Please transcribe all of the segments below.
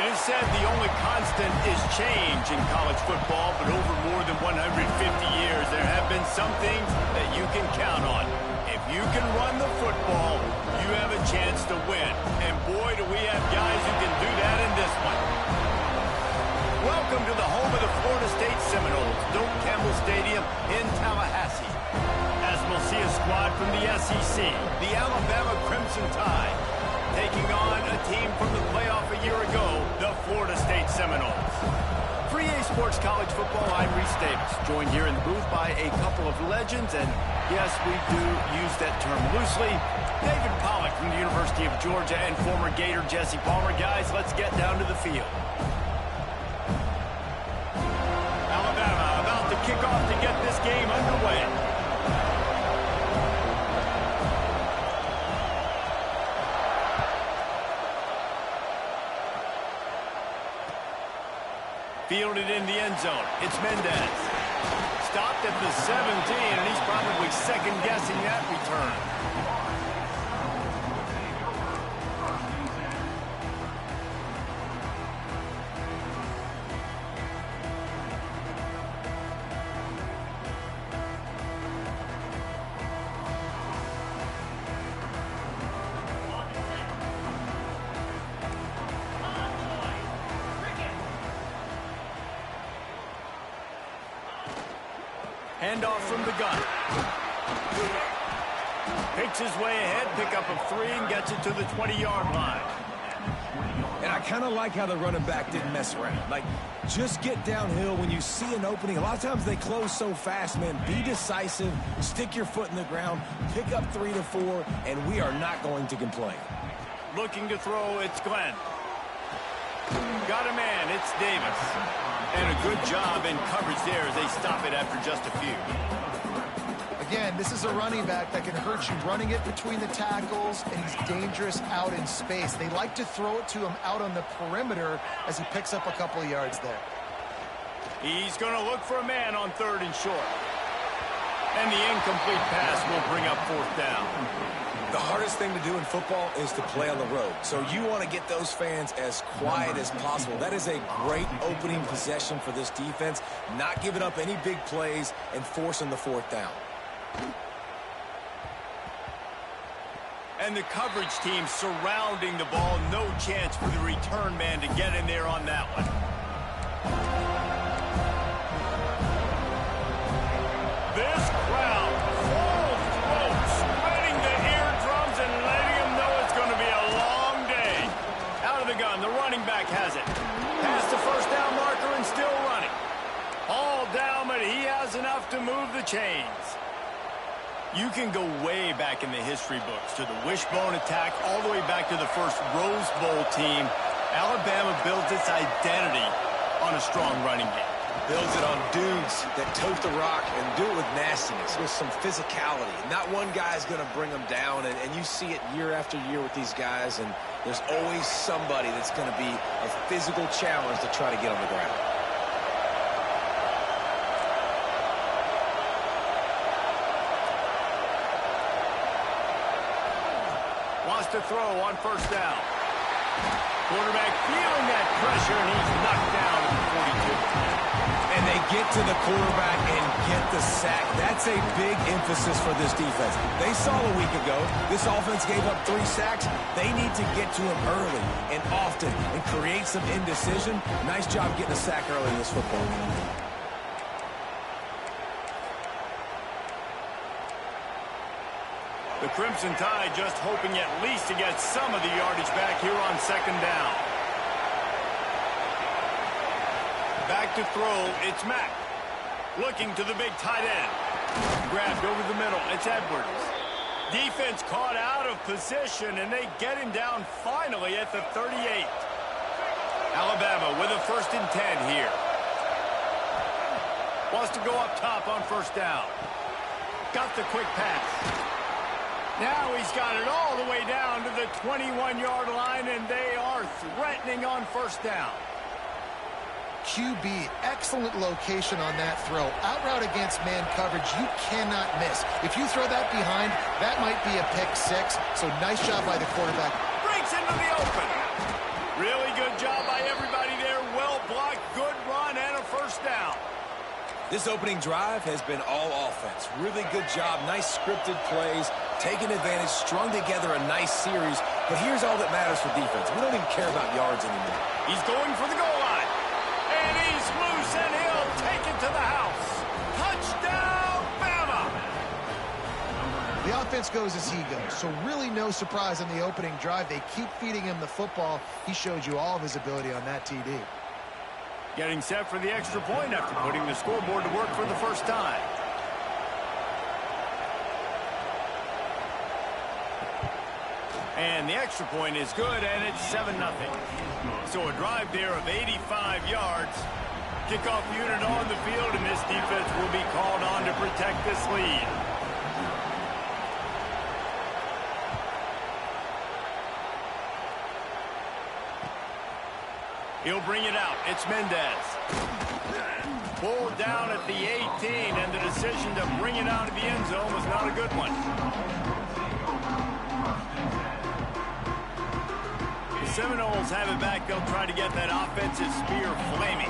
It is said the only constant is change in college football, but over more than 150 years, there have been some things that you can count on. If you can run the football, you have a chance to win. And boy, do we have guys who can do that in this one. Welcome to the home of the Florida State Seminoles, Doak Campbell Stadium in Tallahassee. As we'll see a squad from the SEC, the Alabama Crimson Tide, taking on a team from the playoff a year ago, the Florida State Seminoles. For EA Sports College Football, I'm Reese Davis, joined here in the booth by a couple of legends, and yes, we do use that term loosely. David Pollack from the University of Georgia and former Gator Jesse Palmer. Guys, let's get down to the field. Alabama about to kick off to get this game underway. Fielded in the end zone. It's Mendez. Stopped at the 17, and he's probably second-guessing that return. Handoff from the gun. Picks his way ahead, pick up of 3, and gets it to the 20-yard line. And I kind of like how the running back didn't mess around. Like, just get downhill when you see an opening. A lot of times they close so fast, man. Be decisive, stick your foot in the ground, pick up 3 to 4, and we are not going to complain. Looking to throw, it's Glenn. Got a man, it's Davis. And a good job in coverage there as they stop it after just a few. Again, this is a running back that can hurt you running it between the tackles, and he's dangerous out in space. They like to throw it to him out on the perimeter as he picks up a couple of yards there. He's going to look for a man on 3rd and short. And the incomplete pass will bring up 4th down. The hardest thing to do in football is to play on the road. So you want to get those fans as quiet as possible. That is a great opening possession for this defense. Not giving up any big plays and forcing the 4th down. And the coverage team surrounding the ball. No chance for the return man to get in there on that one. This crowd, full throat, spreading the eardrums and letting them know it's going to be a long day. Out of the gun, the running back has it. Past the 1st down marker and still running. All down, but he has enough to move the chains. You can go way back in the history books to the wishbone attack, all the way back to the first Rose Bowl team. Alabama built its identity on a strong running game. Builds it on dudes that tote the rock and do it with nastiness, with some physicality. Not one guy's going to bring them down, and you see it year after year with these guys, and there's always somebody that's going to be a physical challenge to try to get on the ground. Wants to throw on 1st down. Quarterback feeling that pressure, and he's knocked down at the 42. And they get to the quarterback and get the sack. That's a big emphasis for this defense. They saw a week ago, this offense gave up 3 sacks. They need to get to him early and often and create some indecision. Nice job getting a sack early in this football game. The Crimson Tide just hoping at least to get some of the yardage back here on 2nd down. Back to throw, it's Mack. Looking to the big tight end. Grabbed over the middle, it's Edwards. Defense caught out of position, and they get him down finally at the 38. Alabama with a 1st and 10 here. Wants to go up top on 1st down. Got the quick pass. Now he's got it all the way down to the 21-yard line, and they are threatening on 1st down. QB, excellent location on that throw. Out route against man coverage, you cannot miss. If you throw that behind, that might be a pick 6. So nice job by the quarterback. Breaks into the open. Really good job by everyone. This opening drive has been all offense. Really good job, nice scripted plays, taking advantage, strung together a nice series. But here's all that matters for defense. We don't even care about yards anymore. He's going for the goal line. And he's loose, and he'll take it to the house. Touchdown, Bama! The offense goes as he goes, so really no surprise on the opening drive. They keep feeding him the football. He showed you all of his ability on that TD. Getting set for the extra point after putting the scoreboard to work for the first time. And the extra point is good, and it's 7-0. So a drive there of 85 yards. Kickoff unit on the field, and this defense will be called on to protect this lead. He'll bring it out. It's Mendez. Pulled down at the 18, and the decision to bring it out of the end zone was not a good one. The Seminoles have it back. They'll try to get that offensive spear flaming.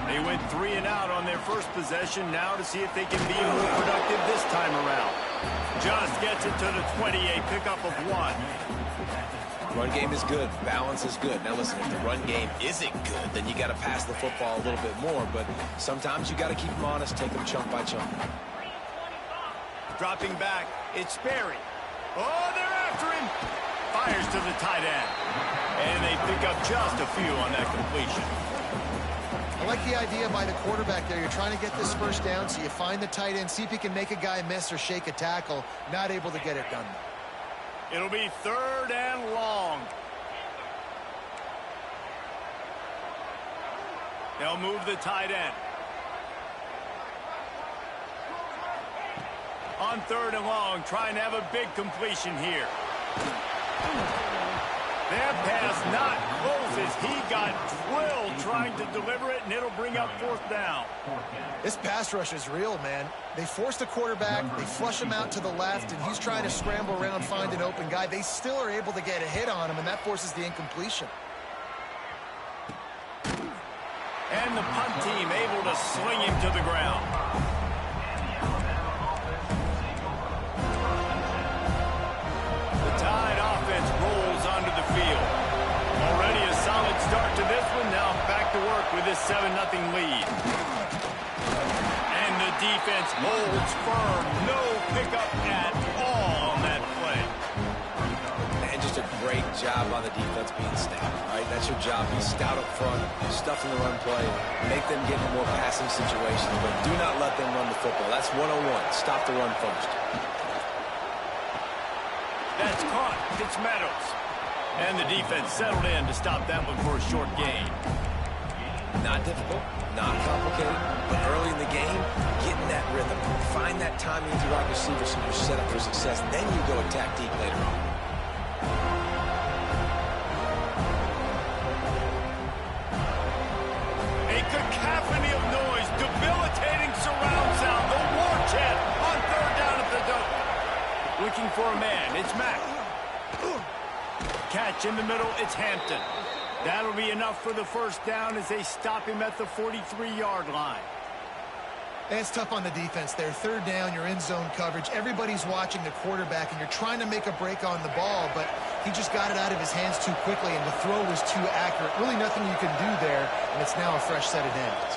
They went 3 and out on their first possession. Now to see if they can be more productive this time around. Just gets it to the 28, pickup of 1. Run game is good. Balance is good. Now listen, if the run game isn't good, then you got to pass the football a little bit more. But sometimes you got to keep them honest, take them chunk by chunk. Dropping back, it's Sperry. Oh, they're after him. Fires to the tight end. And they pick up just a few on that completion. I like the idea by the quarterback there. You're trying to get this first down, so you find the tight end, see if he can make a guy miss or shake a tackle. Not able to get it done. It'll be 3rd and long. They'll move the tight end. On 3rd and long, trying to have a big completion here. That pass not closes. He got drilled trying to deliver it, and it'll bring up 4th down. This pass rush is real, man. They force the quarterback, they flush him out to the left, and he's trying to scramble around, find an open guy. They still are able to get a hit on him, and that forces the incompletion. And the punt team able to sling him to the ground. The Tide offense rolls onto the field. Already a solid start to this one. Now back to work with this 7-0 lead. And the defense holds firm. No pickup at all on that play. And just a great job on the defense being stout, right? That's your job. Be stout up front, stuff in the run play, make them get in more passing situations, but do not let them run the football. That's 101. Stop the run first. That's caught. It's Meadows. And the defense settled in to stop that one for a short gain. Not difficult, not complicated, but early in the game, get in that rhythm. Find that timing with your wide receivers so you're set up for success. Then you go attack deep later on. A cacophony of noise, debilitating surround sound. The war chant on 3rd down at the dope. Looking for a man. It's Mack. Catch in the middle. It's Hampton. That'll be enough for the first down as they stop him at the 43-yard line. And it's tough on the defense there. 3rd down, you're in zone coverage. Everybody's watching the quarterback, and you're trying to make a break on the ball, but he just got it out of his hands too quickly, and the throw was too accurate. Really nothing you can do there, and it's now a fresh set of downs.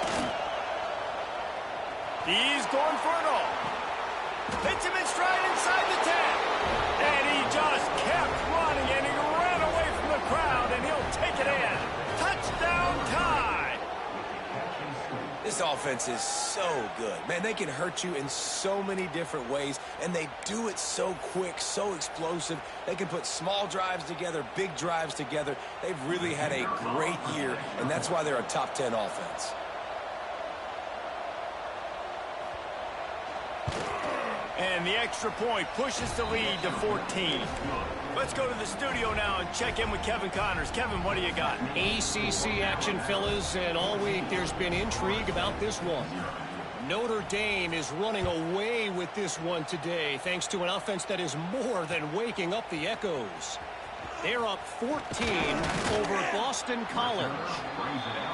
He's going for it all. Hits him in stride inside the 10. And he just kept running, and he ran away from the crowd, and he'll take it in. Touchdown Tide. This offense is so good. Man, they can hurt you in so many different ways, and they do it so quick, so explosive. They can put small drives together, big drives together. They've really had a great year, and that's why they're a top 10 offense. And the extra point pushes the lead to 14. Let's go to the studio now and check in with Kevin Connors. Kevin, what do you got? ACC action, fellas, and all week there's been intrigue about this one. Notre Dame is running away with this one today, thanks to an offense that is more than waking up the echoes. They're up 14 over Boston College.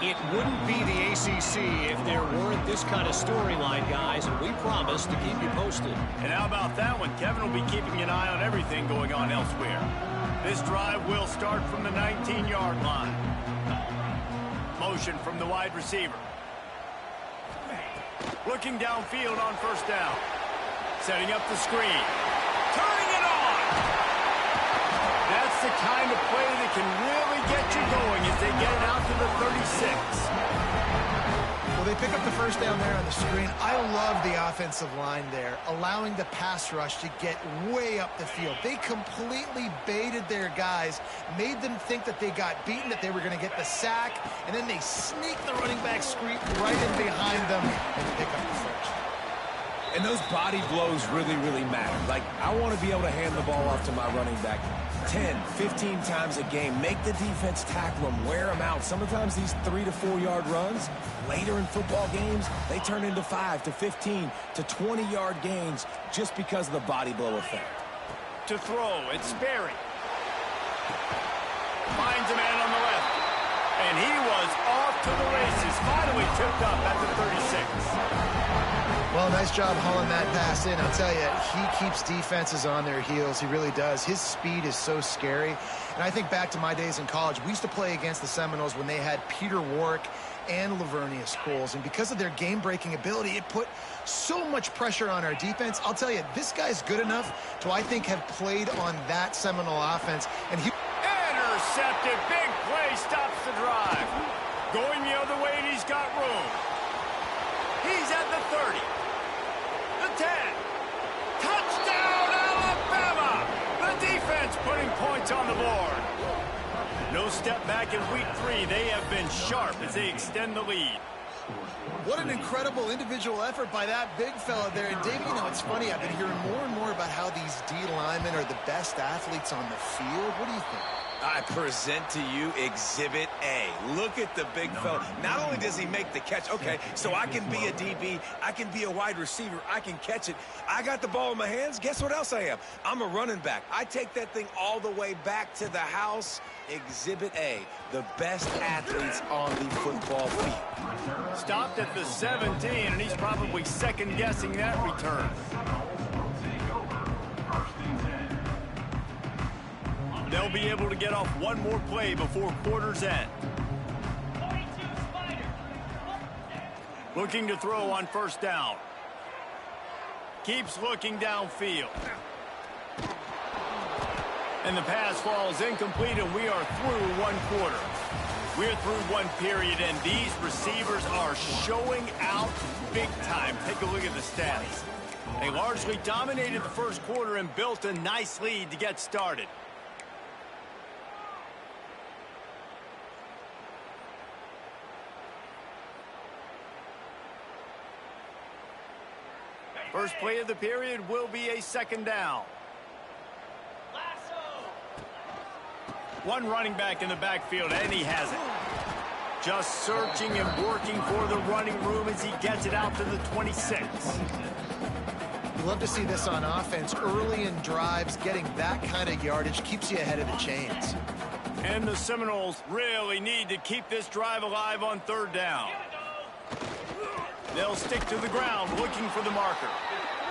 It wouldn't be the ACC if there weren't this kind of storyline, guys, and we promise to keep you posted. And how about that one? Kevin will be keeping an eye on everything going on elsewhere. This drive will start from the 19-yard line. Motion from the wide receiver. Looking downfield on first down. Setting up the screen. Turning it on! That's the kind of play that can really get you going as they get it out to the 36. Well, they pick up the first down there on the screen. I love the offensive line there, allowing the pass rush to get way up the field. They completely baited their guys, made them think that they got beaten, that they were going to get the sack, and then they sneak the running back screen right in behind them and pick up the first. And those body blows really, really matter. Like, I want to be able to hand the ball off to my running back 10, 15 times a game. Make the defense tackle them, wear them out. Sometimes these 3 to 4 yard runs, later in football games, they turn into 5 to 15 to 20 yard gains just because of the body blow effect. To throw, it's Sperry. Finds a man on the left. And he was off to the races. Finally tripped up at the 36. Well, nice job hauling that pass in. I'll tell you, he keeps defenses on their heels. He really does. His speed is so scary. And I think back to my days in college. We used to play against the Seminoles when they had Peter Warrick and Lavernius Coles. And because of their game-breaking ability, it put so much pressure on our defense. I'll tell you, this guy's good enough to, I think, have played on that Seminole offense. And he... Intercepted. Big play stops the drive. Going the other way, and he's got room. He's at the 30. The 10. Touchdown, Alabama! The defense putting points on the board. No step back in week 3. They have been sharp as they extend the lead. What an incredible individual effort by that big fella there. And, David, you know, it's funny. I've been hearing more and more about how these D linemen are the best athletes on the field. What do you think? I present to you Exhibit A. Look at the big fella. Not only does he make the catch, okay, so I can be a DB, I can be a wide receiver, I can catch it. I got the ball in my hands. Guess what else I am? I'm a running back. I take that thing all the way back to the house. Exhibit A, the best athletes on the football field. Stopped at the 17, and he's probably second-guessing that return. They'll be able to get off one more play before quarter's end. Looking to throw on first down. Keeps looking downfield. And the pass falls incomplete, and we are through one quarter. We're through one period, and these receivers are showing out big time. Take a look at the stats. They largely dominated the first quarter and built a nice lead to get started. First play of the period will be a second down. One running back in the backfield, and he has it. Just searching and working for the running room as he gets it out to the 26. You love to see this on offense. Early in drives, getting that kind of yardage keeps you ahead of the chains. And the Seminoles really need to keep this drive alive on third down. They'll stick to the ground looking for the marker.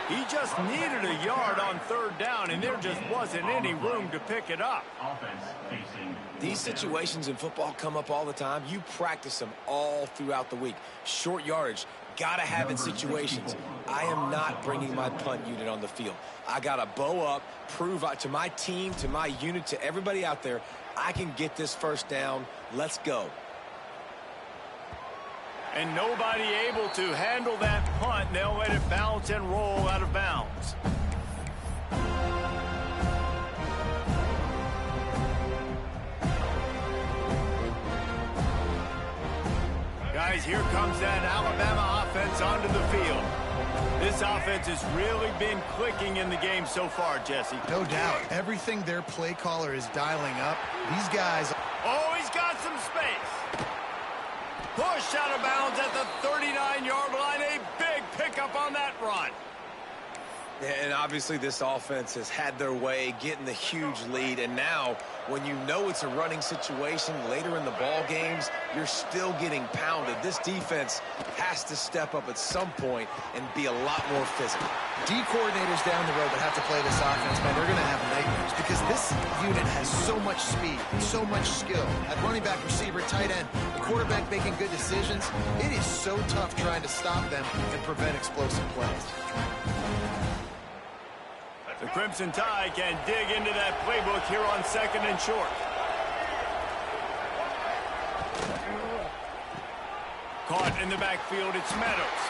He just needed a yard on third down, and there just wasn't any room to pick it up. These situations in football come up all the time. You practice them all throughout the week. Short yardage, gotta have in situations. I am not bringing my punt unit on the field. I gotta bow up, prove to my team, to my unit, to everybody out there, I can get this first down. Let's go. And nobody able to handle that punt. They'll let it bounce and roll out of bounds. Guys, here comes that Alabama offense onto the field. This offense has really been clicking in the game so far, Jesse. No doubt. Everything their play caller is dialing up. These guys... Oh, he's got some space. Push out of bounds at the 39-yard line. A big pickup on that run. And obviously this offense has had their way, getting the huge lead. And now, when you know it's a running situation later in the ball games, you're still getting pounded. This defense has to step up at some point and be a lot more physical. D coordinators down the road that have to play this offense, man, they're going to have nightmares because this unit has so much speed, so much skill. At running back, receiver, tight end, the quarterback making good decisions. It is so tough trying to stop them and prevent explosive plays. The Crimson Tide can dig into that playbook here on 2nd and short. Caught in the backfield, it's Meadows.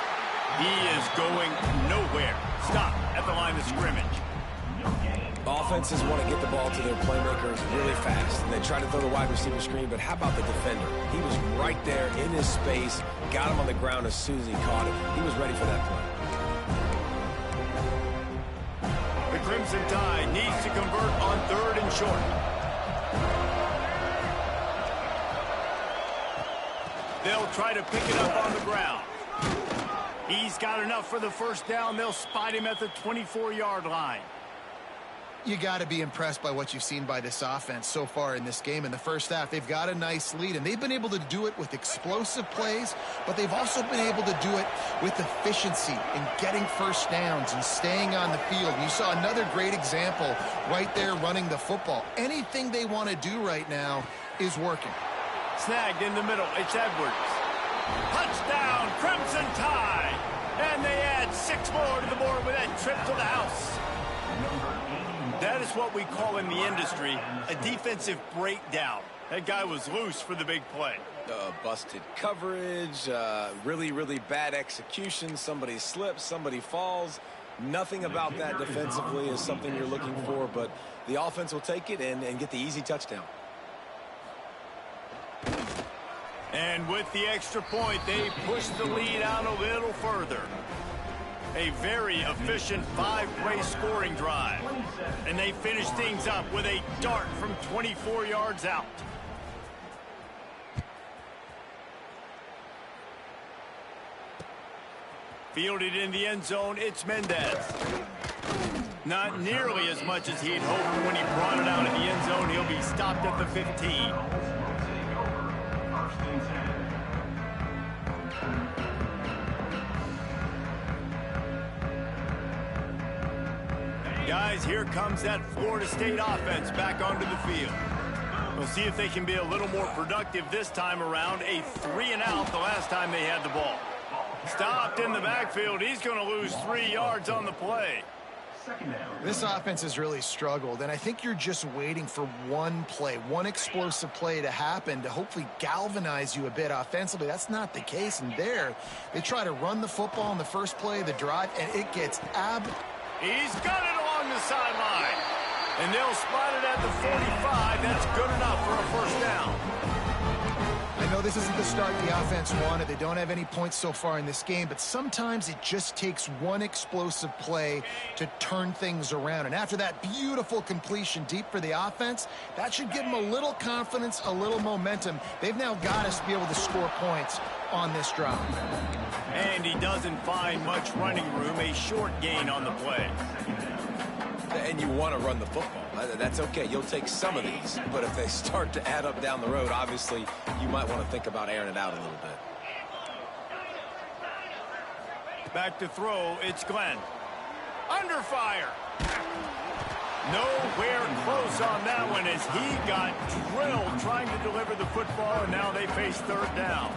He is going nowhere. Stop at the line of scrimmage. Offenses want to get the ball to their playmakers really fast, and they try to throw the wide receiver screen, but how about the defender? He was right there in his space, got him on the ground as soon as he caught it. He was ready for that play. The Crimson Tide needs to convert on 3rd and short. They'll try to pick it up on the ground. He's got enough for the first down. They'll spot him at the 24-yard line. You got to be impressed by what you've seen by this offense so far in this game. In the first half, they've got a nice lead, and they've been able to do it with explosive plays, but they've also been able to do it with efficiency and getting first downs and staying on the field. You saw another great example right there running the football. Anything they want to do right now is working. Snagged in the middle. It's Edwards. Touchdown, Crimson Tide! And they add 6 more to the board with that trip to the house. That is what we call in the industry a defensive breakdown. That guy was loose for the big play. Busted coverage, really, really bad execution. Somebody slips, somebody falls. Nothing about that defensively is something you're looking for, but the offense will take it and get the easy touchdown. And with the extra point, they push the lead out a little further. A very efficient 5-play scoring drive. And they finish things up with a dart from 24 yards out. Fielded in the end zone, it's Mendez. Not nearly as much as he'd hoped when he brought it out in the end zone. He'll be stopped at the 15. Guys, here comes that Florida State offense back onto the field. We'll see if they can be a little more productive this time around. A 3-and-out the last time they had the ball. Stopped in the backfield. He's going to lose 3 yards on the play. This offense has really struggled, and I think you're just waiting for one play, one explosive play to happen to hopefully galvanize you a bit offensively. That's not the case, and there, they try to run the football in the first play of the drive, and it gets He's got it along the sideline, and they'll spot it at the 45. That's good enough for a first down. I know this isn't the start the offense wanted. They don't have any points so far in this game, but sometimes it just takes one explosive play to turn things around. And after that beautiful completion deep for the offense, that should give them a little confidence, a little momentum. They've now got to be able to score points on this drive. And he doesn't find much running room, a short gain on the play. And you want to run the football. That's okay. You'll take some of these. But if they start to add up down the road, obviously, you might want to think about airing it out a little bit. Back to throw, it's Glenn. Under fire. Nowhere close on that one as he got drilled trying to deliver the football, and now they face 3rd down.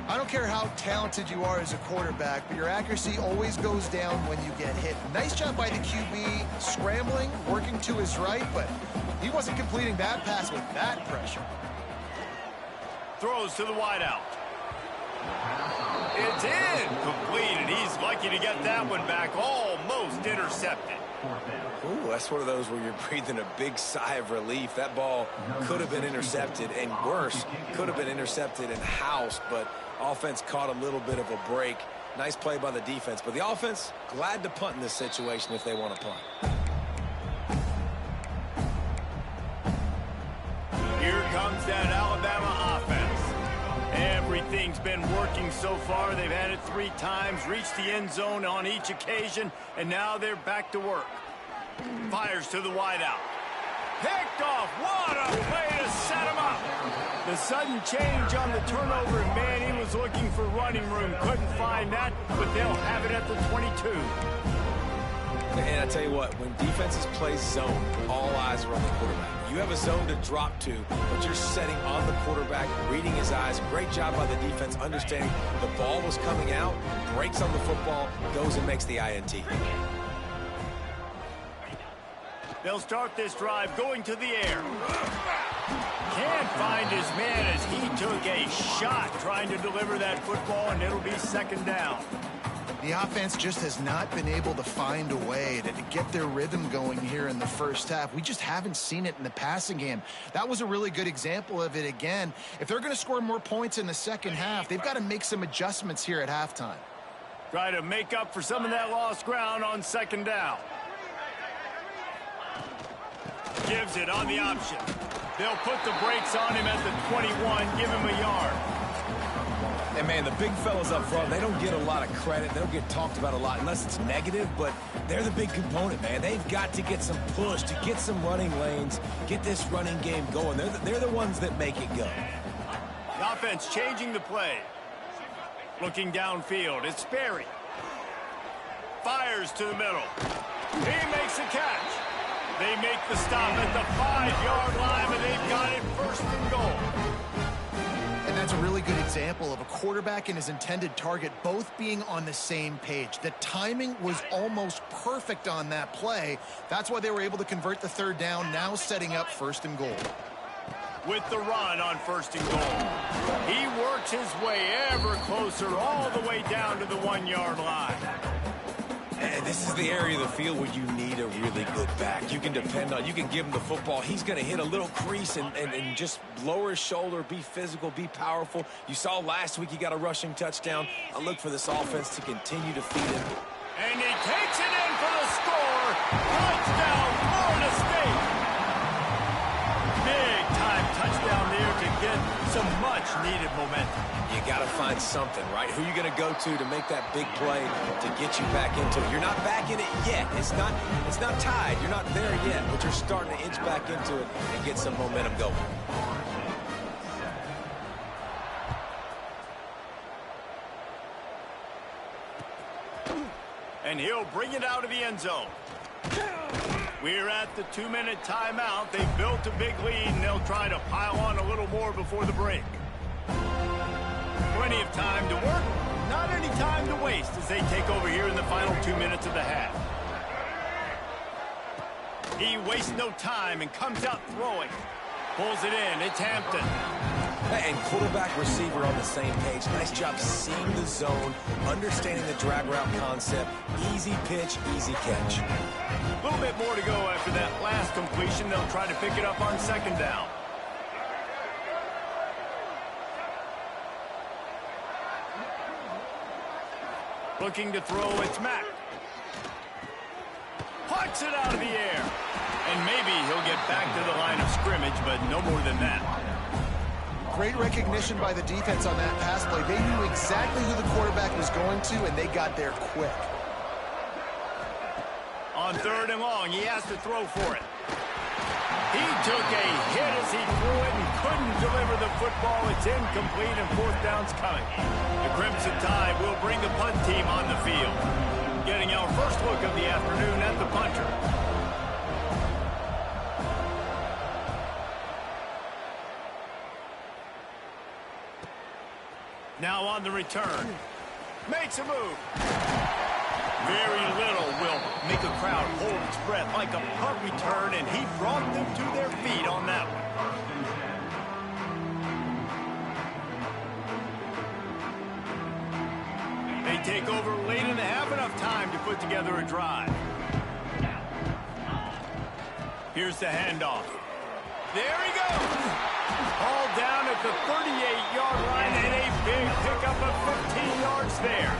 I don't care how talented you are as a quarterback, but your accuracy always goes down when you get hit. Nice job by the QB, scrambling, working to his right, but he wasn't completing that pass with that pressure. Throws to the wideout. It's incomplete, and he's lucky to get that one back, almost intercepted. Ooh, that's one of those where you're breathing a big sigh of relief. That ball could have been intercepted, and worse, could have been intercepted and housed, but offense caught a little bit of a break. Nice play by the defense, but the offense, glad to punt in this situation if they want to punt. Here comes that Alabama offense. Every everything's been working so far. They've had it 3 times, reached the end zone on each occasion, and now they're back to work. Fires to the wideout. Picked off. What a play to set him up. The sudden change on the turnover, and man, he was looking for running room. Couldn't find that, but they'll have it at the 22. And I tell you what, when defenses play zone, all eyes are on the quarterback. You have a zone to drop to, but you're setting on the quarterback, reading his eyes. Great job by the defense, understanding the ball was coming out, breaks on the football, goes and makes the INT. They'll start this drive going to the air. Can't find his man as he took a shot trying to deliver that football, and it'll be 2nd down. The offense just has not been able to find a way to get their rhythm going here in the first half. We just haven't seen it in the passing game. That was a really good example of it again. If they're going to score more points in the second half, they've got to make some adjustments here at halftime. Try to make up for some of that lost ground on 2nd down. Gives it on the option. They'll put the brakes on him at the 21, give him a yard. And, man, the big fellas up front, they don't get a lot of credit. They don't get talked about a lot unless it's negative, but they're the big component, man. They've got to get some push, to get some running lanes, get this running game going. They're the ones that make it go. The offense changing the play. Looking downfield, it's Sperry. Fires to the middle. He makes a catch. They make the stop at the 5-yard line, and they've got it 1st and goal. And that's a really good example of a quarterback and his intended target both being on the same page. The timing was almost perfect on that play. That's why they were able to convert the 3rd down, now setting up 1st and goal. With the run on 1st and goal. He works his way ever closer all the way down to the 1-yard line. And this is the area of the field where you need a really good back. You can depend on, you can give him the football. He's going to hit a little crease and just lower his shoulder, be physical, be powerful. You saw last week he got a rushing touchdown. I look for this offense to continue to feed him. And he takes it in for the score. Touchdown, Florida State. Big-time touchdown there to get some much-needed momentum. You got to find something, right? Who are you going to go to make that big play to get you back into it? You're not back in it yet. It's not tied. You're not there yet, but you're starting to inch back into it and get some momentum going. And he'll bring it out of the end zone. We're at the 2-minute timeout. They've built a big lead, and they'll try to pile on a little more before the break. Plenty of time to work, not any time to waste as they take over here in the final 2 minutes of the half. He wastes no time and comes out throwing. Pulls it in, it's Hampton. And quarterback, receiver on the same page. Nice job seeing the zone, understanding the drag route concept. Easy pitch, easy catch. A little bit more to go after that last completion. They'll try to pick it up on 2nd down. Looking to throw, it's Mack. Puts it out of the air. And maybe he'll get back to the line of scrimmage, but no more than that. Great recognition by the defense on that pass play. They knew exactly who the quarterback was going to, and they got there quick. On 3rd and long, he has to throw for it. He took a hit as he threw it and couldn't deliver the football. It's incomplete, and 4th down's coming. The Crimson Tide will bring the punt team on the field. Getting our first look of the afternoon at the punter. Now on the return. Makes a move. Very little will make a crowd hold its breath like a punt return, and he brought them to their feet on that one. They take over late in the half, enough time to put together a drive. Here's the handoff. There he goes. All down at the 38-yard line, and a big pickup of 15 yards there.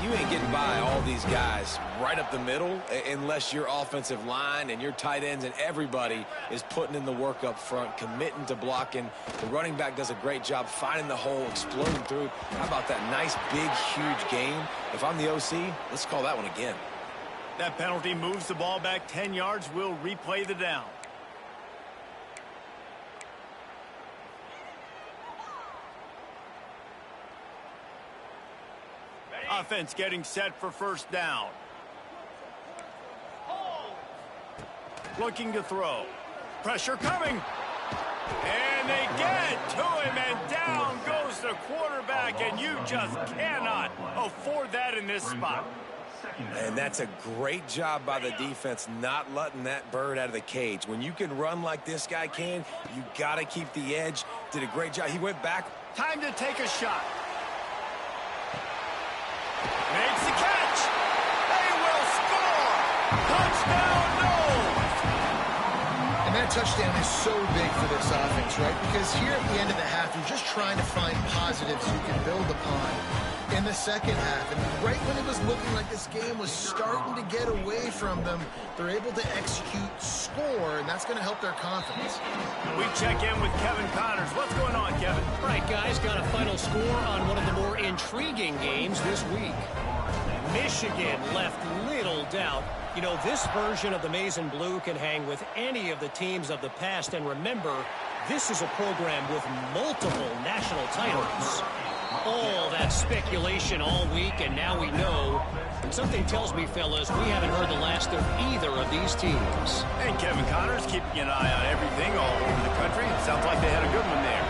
you ain't getting by all these guys right up the middle unless your offensive line and your tight ends and everybody is putting in the work up front, committing to blocking. The running back does a great job finding the hole, exploding through. How about that nice, big, huge game? If I'm the OC, let's call that one again. That penalty moves the ball back 10 yards. We'll replay the down. Offense getting set for first down. Looking to throw. Pressure coming. And they get to him, and down goes the quarterback, and you just cannot afford that in this spot. And that's a great job by the defense not letting that bird out of the cage. When you can run like this guy can, you got to keep the edge. Did a great job. He went back. Time to take a shot. Makes the catch. They will score. Touchdown, Knowles. And that touchdown is so big for this offense, right? Because here at the end of the half, you're just trying to find positives you can build upon in the second half. And right when it was looking like this game was starting to get away from them, they're able to execute, score, and that's going to help their confidence. We check in with Kevin Connors. What's going on, Kevin? All right, guys, got a final score on one of the more intriguing games this week. Michigan left little doubt. You know, this version of the Maize and Blue can hang with any of the teams of the past. And remember, this is a program with multiple national titles. All that speculation all week, and now we know. And something tells me, fellas, we haven't heard the last of either of these teams. And Kevin Connors keeping an eye on everything all over the country. It sounds like they had a good one there.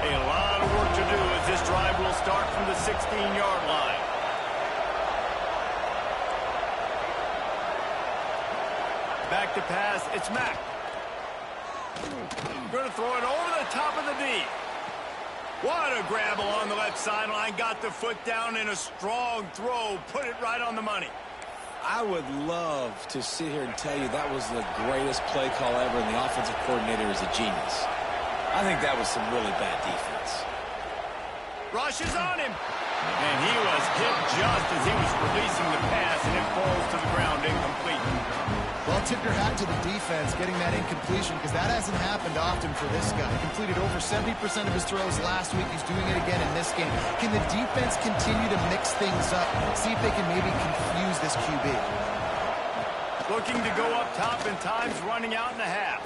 A lot of work to do as this drive will start from the 16-yard line. Back to pass, it's Mack. Going to throw it over the top of the D. What a grab along the left sideline. Got the foot down in a strong throw. Put it right on the money. I would love to sit here and tell you that was the greatest play call ever, and the offensive coordinator is a genius. I think that was some really bad defense. Rush is on him. And he was hit just as he was releasing the pass, and it falls to the ground incomplete. Well, tip your hat to the defense getting that incompletion, because that hasn't happened often for this guy. He completed over 70% of his throws last week. He's doing it again in this game. Can the defense continue to mix things up, see if they can maybe confuse this QB? Looking to go up top, and time's running out in the half.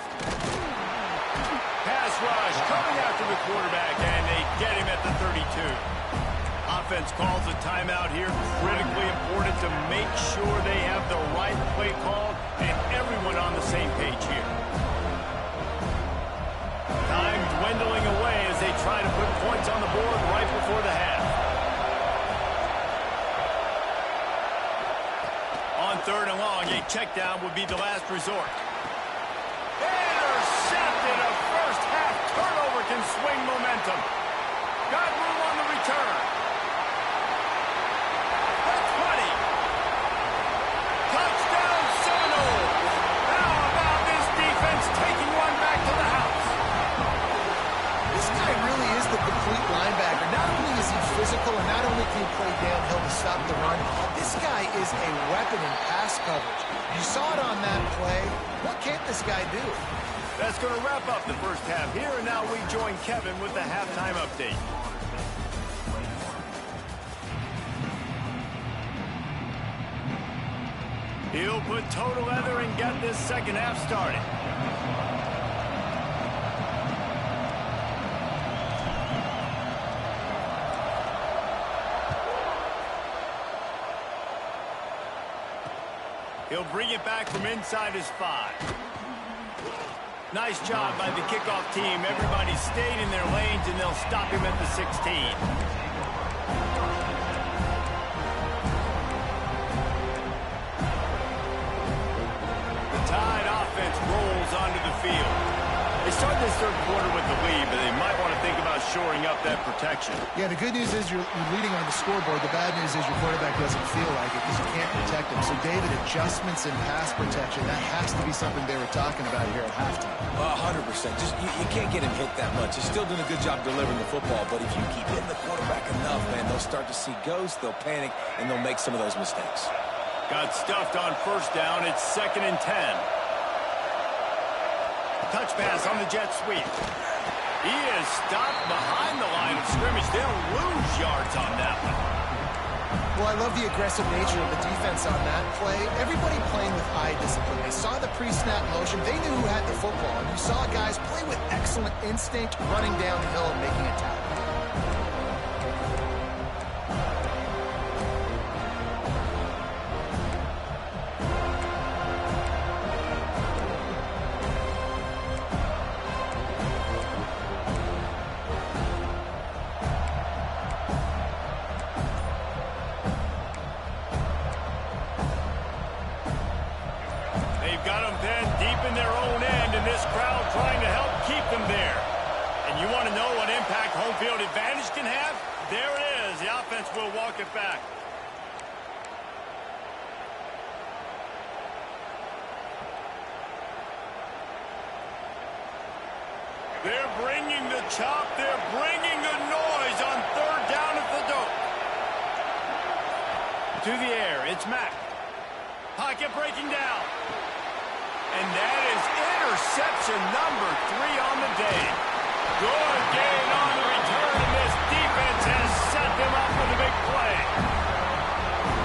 Pass rush coming after the quarterback, and they get him at the 32. Offense calls a timeout here. Critically important to make sure they have the right play call and everyone on the same page here. Time dwindling away as they try to put points on the board right before the half. On third and long, a check down would be the last resort. Intercepted. A first half turnover can swing momentum. Got room on the return. Physical, and not only can he play downhill to stop the run, this guy is a weapon in pass coverage. You saw it on that play. What can't this guy do? That's going to wrap up the first half here, and now we join Kevin with the halftime update. He'll put total leather and get this second half started. He'll bring it back from inside his 5. Nice job by the kickoff team. Everybody stayed in their lanes, and they'll stop him at the 16. The Tide offense rolls onto the field. They started this third quarter with the lead, but they might want to think about shoring up that protection. Yeah, the good news is you're leading on the scoreboard. The bad news is your quarterback doesn't feel like it because you can't protect him. So, David, adjustments in pass protection, that has to be something they were talking about here at halftime. 100%. Just you can't get him hit that much. He's still doing a good job delivering the football, but if you keep hitting the quarterback enough, man, they'll start to see ghosts, they'll panic, and they'll make some of those mistakes. Got stuffed on first down. It's 2nd and 10. Touch pass on the jet sweep. He is stopped behind the line of scrimmage. They'll lose yards on that one. Well, I love the aggressive nature of the defense on that play. Everybody playing with eye discipline. They saw the pre-snap motion. They knew who had the football. And you saw guys play with excellent instinct, running downhill and making a tackle. Got them pinned deep in their own end, and this crowd trying to help keep them there. And you want to know what impact home field advantage can have? There it is. The offense will walk it back. They're bringing the chop. They're bringing the noise on third down at the dope. To the air. It's Mack. Pocket breaking down. And that is interception number 3 on the day. Good gain on the return, and this defense has set them up with a big play.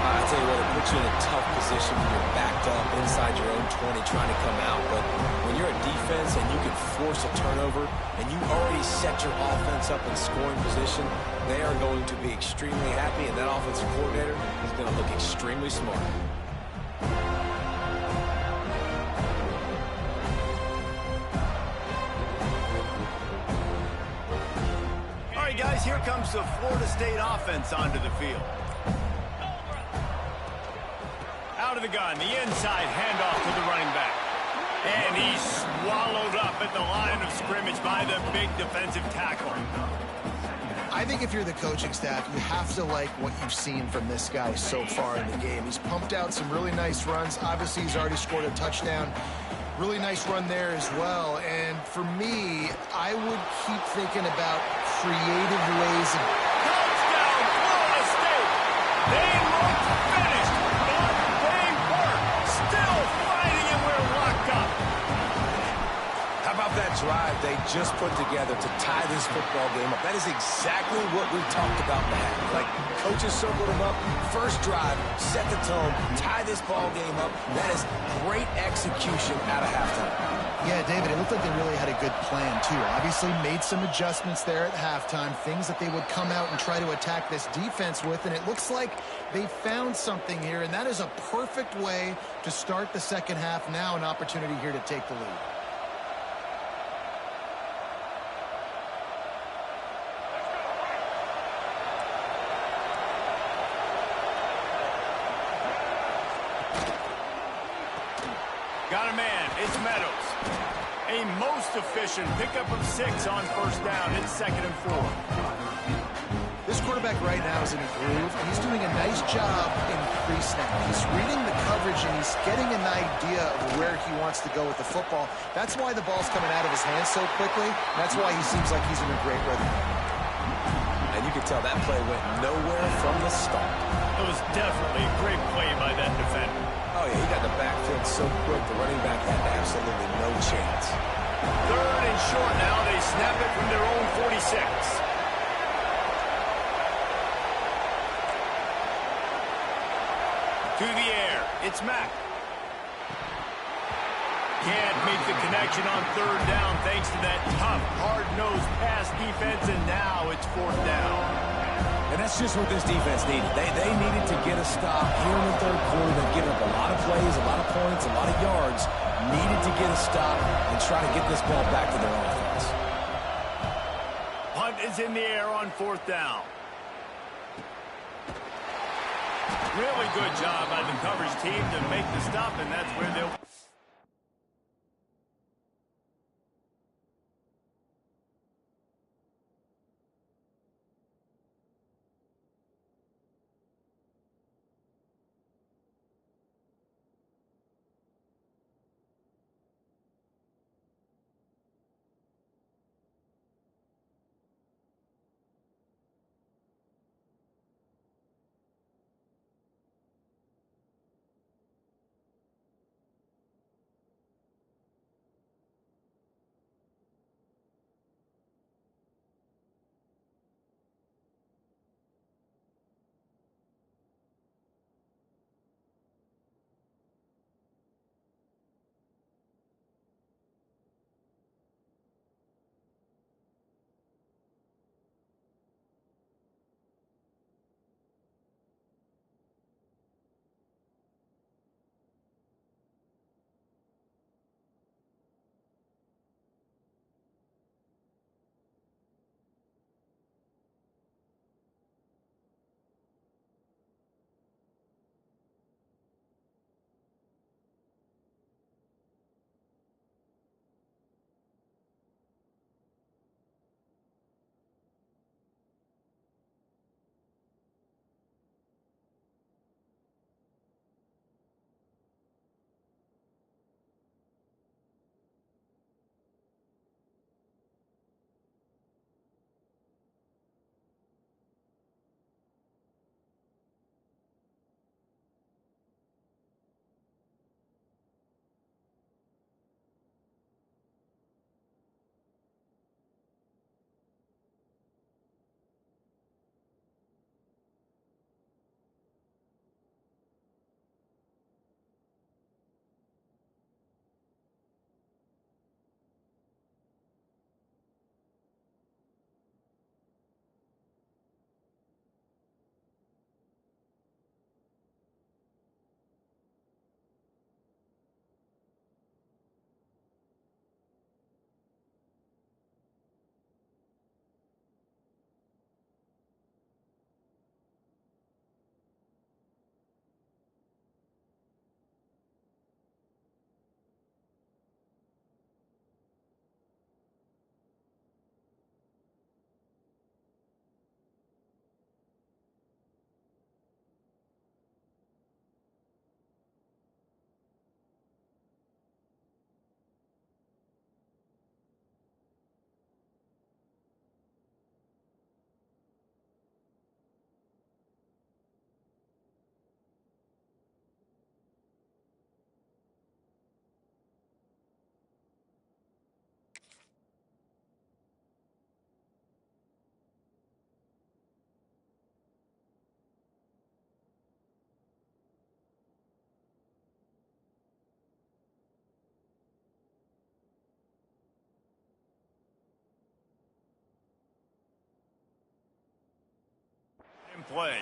I'll tell you what, it puts you in a tough position when you're backed up inside your own 20 trying to come out. But when you're a defense and you can force a turnover and you already set your offense up in scoring position, they are going to be extremely happy, and that offensive coordinator is going to look extremely smart. Guys, here comes the Florida State offense onto the field. Out of the gun, the inside handoff to the running back. And he's swallowed up at the line of scrimmage by the big defensive tackle. I think if you're the coaching staff, you have to like what you've seen from this guy so far in the game. He's pumped out some really nice runs. Obviously, he's already scored a touchdown. Really nice run there as well. And for me, I would keep thinking about creative ways of... Touchdown, Florida State! They look finished, but they weren't. Still fighting, and we're locked up. How about that drive they just put together to tie this football game up? That is exactly what we talked about in the half. Like, coaches circled them up. First drive, set the tone, tie this ball game up. That is great execution out of halftime. Yeah, David, it looked like they really had a good plan, too. Obviously made some adjustments there at halftime, things that they would come out and try to attack this defense with, and it looks like they found something here, and that is a perfect way to start the second half. Now an opportunity here to take the lead. Got a man. It's Meadows. A most efficient pickup of 6 on first down. It's 2nd and 4. This quarterback right now is in a groove, and he's doing a nice job in pre-snap. He's reading the coverage, and he's getting an idea of where he wants to go with the football. That's why the ball's coming out of his hands so quickly. That's why he seems like he's in a great rhythm. And you can tell that play went nowhere from the start. It was definitely a great play by that defender. Oh, yeah, he got the backfield so quick, the running back had absolutely no chance. 3rd and short now. They snap it from their own 46. To the air. It's Mack. Can't make the connection on 3rd down thanks to that tough, hard-nosed pass defense, and now it's 4th down. And that's just what this defense needed. They needed to get a stop here in the third quarter. They've given up a lot of plays, a lot of points, a lot of yards. Needed to get a stop and try to get this ball back to their offense. Punt is in the air on 4th down. Really good job by the coverage team to make the stop, and that's where they'll... play.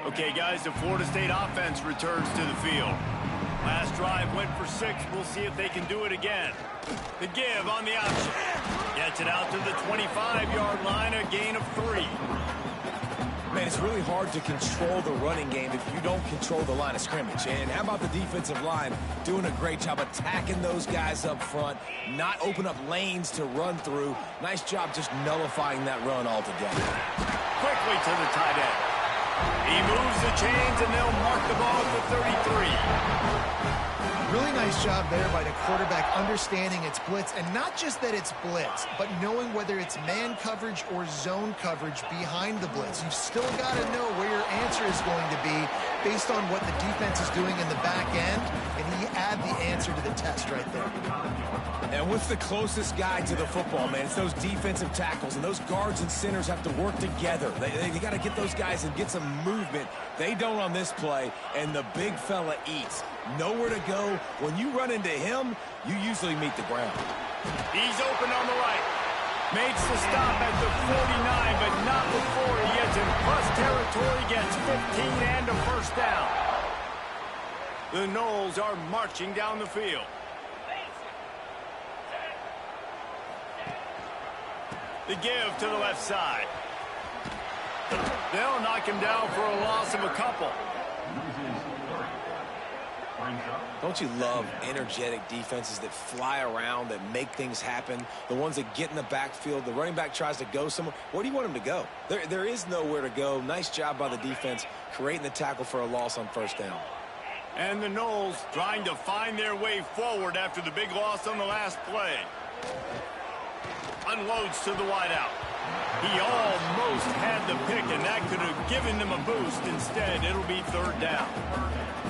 Okay, guys, the Florida State offense returns to the field. Last drive went for 6. We'll see if they can do it again. The give on the option. Gets it out to the 25-yard line, a gain of 3. Man, it's really hard to control the running game if you don't control the line of scrimmage. And how about the defensive line doing a great job attacking those guys up front, not open up lanes to run through. Nice job just nullifying that run altogether. Quickly to the tight end. He moves the chains, and they'll mark the ball at the 33. Really nice job there by the quarterback understanding it's blitz, and not just that it's blitz, but knowing whether it's man coverage or zone coverage behind the blitz. You've still got to know where your answer is going to be based on what the defense is doing in the back end, and he add the answer to the test right there. And what's the closest guy to the football, man? It's those defensive tackles, and those guards and centers have to work together. They got to get those guys and get some movement. They don't on this play, and the big fella eats. Nowhere to go. When you run into him, you usually meet the ground. He's open on the right. Makes the stop at the 49, but not before he gets in plus territory, gets 15 and a first down. The Noles are marching down the field. The give to the left side. They'll knock him down for a loss of a couple. Don't you love energetic defenses that fly around, that make things happen? The ones that get in the backfield, the running back tries to go somewhere. Where do you want him to go? There is nowhere to go. Nice job by the defense creating the tackle for a loss on first down. And the Noles trying to find their way forward after the big loss on the last play. Unloads to the wideout. He almost had the pick, and that could have given them a boost. Instead, it'll be third down.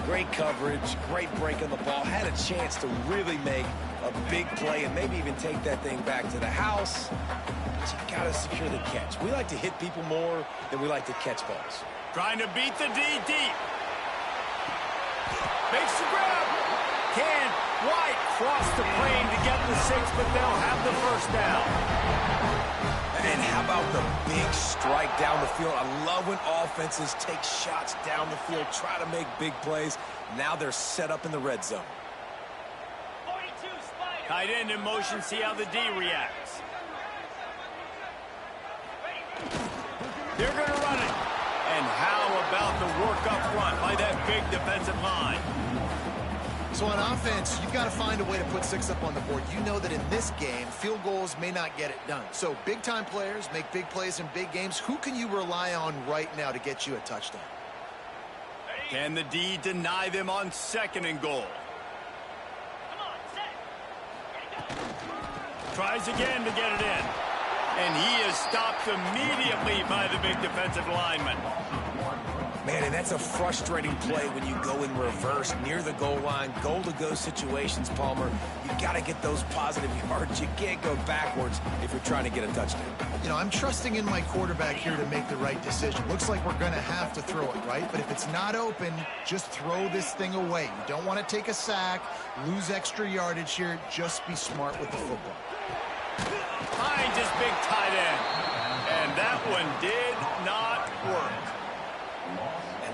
Great coverage, great break on the ball. Had a chance to really make a big play and maybe even take that thing back to the house. But you got to secure the catch. We like to hit people more than we like to catch balls. Trying to beat the D deep. Makes the grab. Can White cross the plane to get the 6, but they'll have the first down. And how about the big strike down the field? I love when offenses take shots down the field, try to make big plays. Now they're set up in the red zone. Tight end in motion, see how the D reacts. They're going to run it. And how about the work up front by that big defensive line? So on offense, you've got to find a way to put 6 up on the board. You know that in this game, field goals may not get it done. So big-time players make big plays in big games. Who can you rely on right now to get you a touchdown? Can the D deny them on 2nd and goal? Tries again to get it in. And he is stopped immediately by the big defensive lineman. Man, and that's a frustrating play when you go in reverse near the goal line, goal-to-go situations, Palmer. You got to get those positive yards. You can't go backwards if you're trying to get a touchdown. You know, I'm trusting in my quarterback here to make the right decision. Looks like we're going to have to throw it, right? But if it's not open, just throw this thing away. You don't want to take a sack, lose extra yardage here. Just be smart with the football. Finds his big tight end. And that one did not work.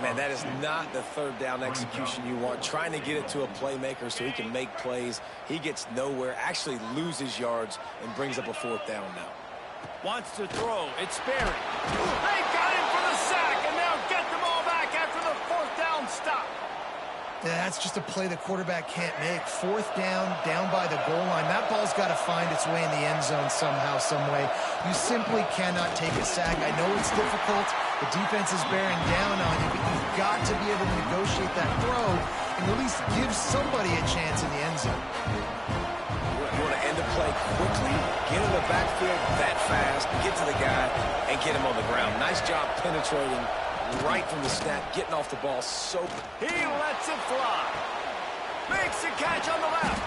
Man, that is not the third down execution you want. Trying to get it to a playmaker so he can make plays. He gets nowhere, actually loses yards, and brings up a 4th down now. Wants to throw. It's Sperry. They got him for the sack, and they'll get the ball back after the 4th down stop. Yeah, that's just a play the quarterback can't make. 4th down by the goal line. That ball's got to find its way in the end zone somehow, some way. You simply cannot take a sack. I know it's difficult. The defense is bearing down on you, but you've got to be able to negotiate that throw and at least give somebody a chance in the end zone. You want to end the play quickly, get in the backfield that fast, get to the guy, and get him on the ground. Nice job penetrating right from the snap, getting off the ball so... He lets it fly. Makes the catch on the left.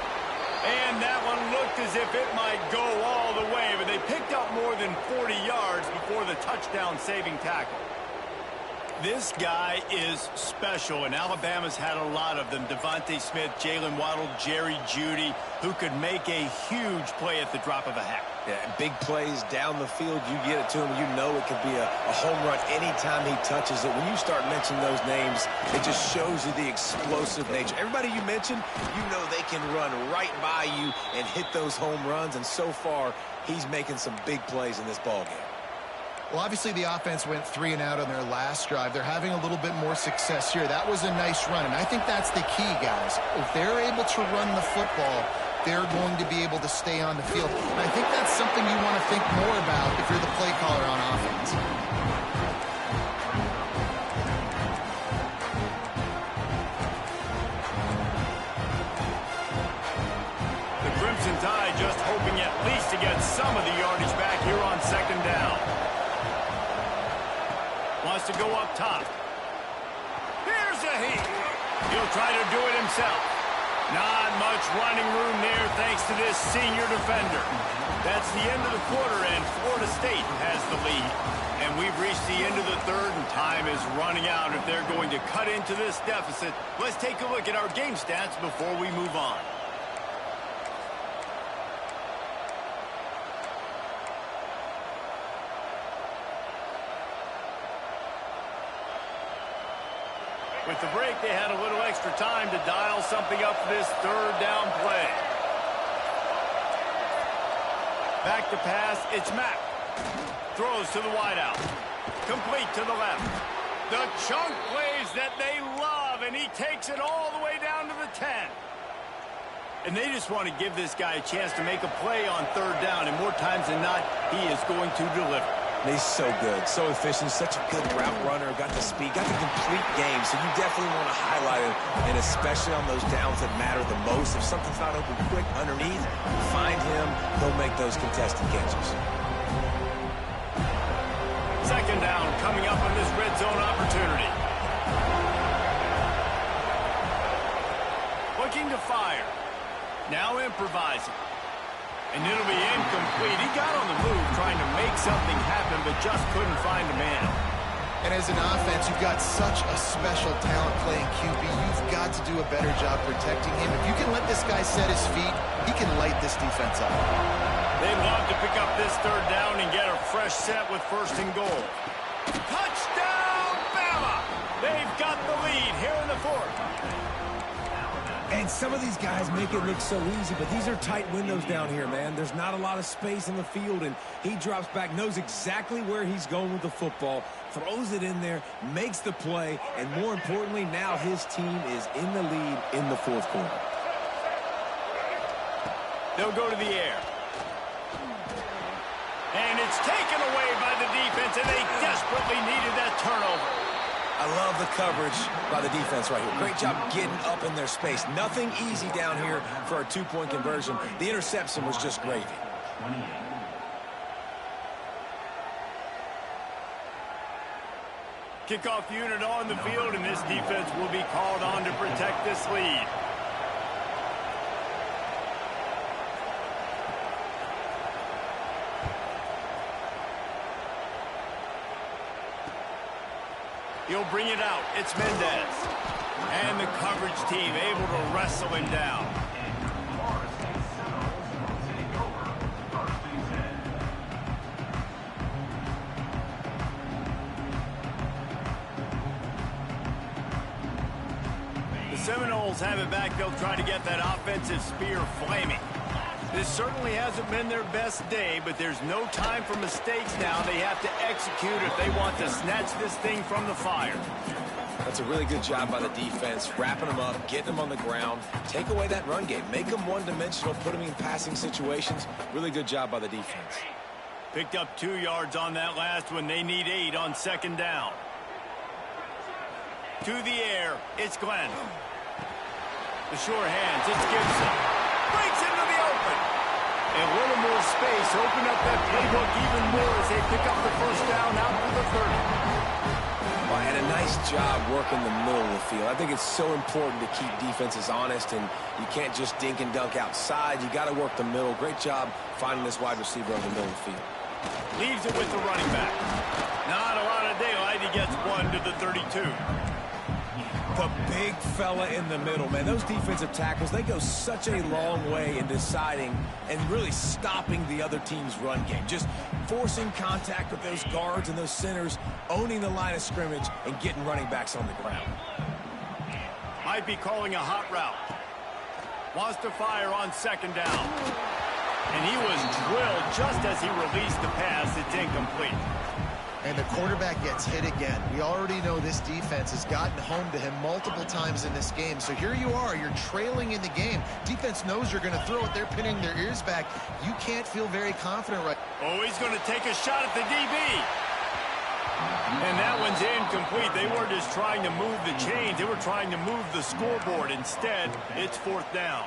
And that one looked as if it might go all the way, but they picked up more than 40 yards before the touchdown saving tackle. This guy is special, and Alabama's had a lot of them. Devontae Smith, Jalen Waddle, Jerry Jeudy, who could make a huge play at the drop of a hat. Yeah, big plays down the field, you get it to him, you know it could be a home run anytime he touches it. When you start mentioning those names, it just shows you the explosive nature. Everybody you mentioned, you know they can run right by you and hit those home runs, and so far, he's making some big plays in this ballgame. Well, obviously the offense went 3 and out on their last drive. They're having a little bit more success here. That was a nice run, and I think that's the key, guys. If they're able to run the football, they're going to be able to stay on the field. And I think that's something you want to think more about if you're the play caller on offense. The Crimson Tide just hoping at least to get some of the yardage back here on second down. Wants to go up top. Here's a heat. He'll try to do it himself. Not much running room there thanks to this senior defender. That's the end of the quarter, and Florida State has the lead. And we've reached the end of the third, and time is running out if they're going to cut into this deficit. Let's take a look at our game stats before we move on. With the break, they had a little extra time to dial something up for this third down play. Back to pass, it's Mack. Throws to the wideout. Complete to the left. The chunk plays that they love, and he takes it all the way down to the 10. And they just want to give this guy a chance to make a play on third down, and more times than not, he is going to deliver. He's so good, so efficient, such a good route runner, got the speed, got the complete game, so you definitely want to highlight him, and especially on those downs that matter the most. If something's not open quick underneath, find him, he'll make those contested catches. Second down coming up on this red zone opportunity. Looking to fire. Now improvising. And it'll be incomplete. He got on the move trying to make something happen, but just couldn't find a man. And as an offense, you've got such a special talent playing QB. You've got to do a better job protecting him. If you can let this guy set his feet, he can light this defense up. They'd love to pick up this third down and get a fresh set with first and goal. Touchdown, Bama! They've got the lead here in the fourth. And some of these guys make it look so easy, but these are tight windows down here, man. There's not a lot of space in the field, and he drops back, knows exactly where he's going with the football, throws it in there, makes the play, and more importantly, now his team is in the lead in the fourth quarter. They'll go to the air. And it's taken away by the defense, and they desperately needed that turnover. I love the coverage by the defense right here. Great job getting up in their space. Nothing easy down here for a two-point conversion. The interception was just gravy. Kickoff unit on the field, and this defense will be called on to protect this lead. He'll bring it out. It's Mendez. And the coverage team able to wrestle him down. The Seminoles have it back. They'll try to get that offensive spear flaming. This certainly hasn't been their best day, but there's no time for mistakes now. They have to execute if they want to snatch this thing from the fire. That's a really good job by the defense, wrapping them up, getting them on the ground, take away that run game, make them one-dimensional, put them in passing situations. Really good job by the defense. Picked up 2 yards on that last one. They need 8 on second down. To the air, it's Glenn. The sure hands, it's Gibson. Breaks into the open. A little more space, open up that playbook even more as they pick up the first down out to the 30. Well, and a nice job working the middle of the field. I think it's so important to keep defenses honest, and you can't just dink and dunk outside. You got to work the middle. Great job finding this wide receiver on the middle of the field. Leaves it with the running back. Not a lot of daylight. He gets one to the 32. The big fella in the middle, man. Those defensive tackles, they go such a long way in deciding and really stopping the other team's run game. Just forcing contact with those guards and those centers, owning the line of scrimmage, and getting running backs on the ground. Might be calling a hot route. Wants to fire on second down. And he was drilled just as he released the pass. It's incomplete. And the quarterback gets hit again. We already know this defense has gotten home to him multiple times in this game. So here you are, you're trailing in the game. Defense knows you're going to throw it. They're pinning their ears back. You can't feel very confident right now. Oh, he's going to take a shot at the DB. And that one's incomplete. They weren't just trying to move the chains. They were trying to move the scoreboard. Instead, it's fourth down.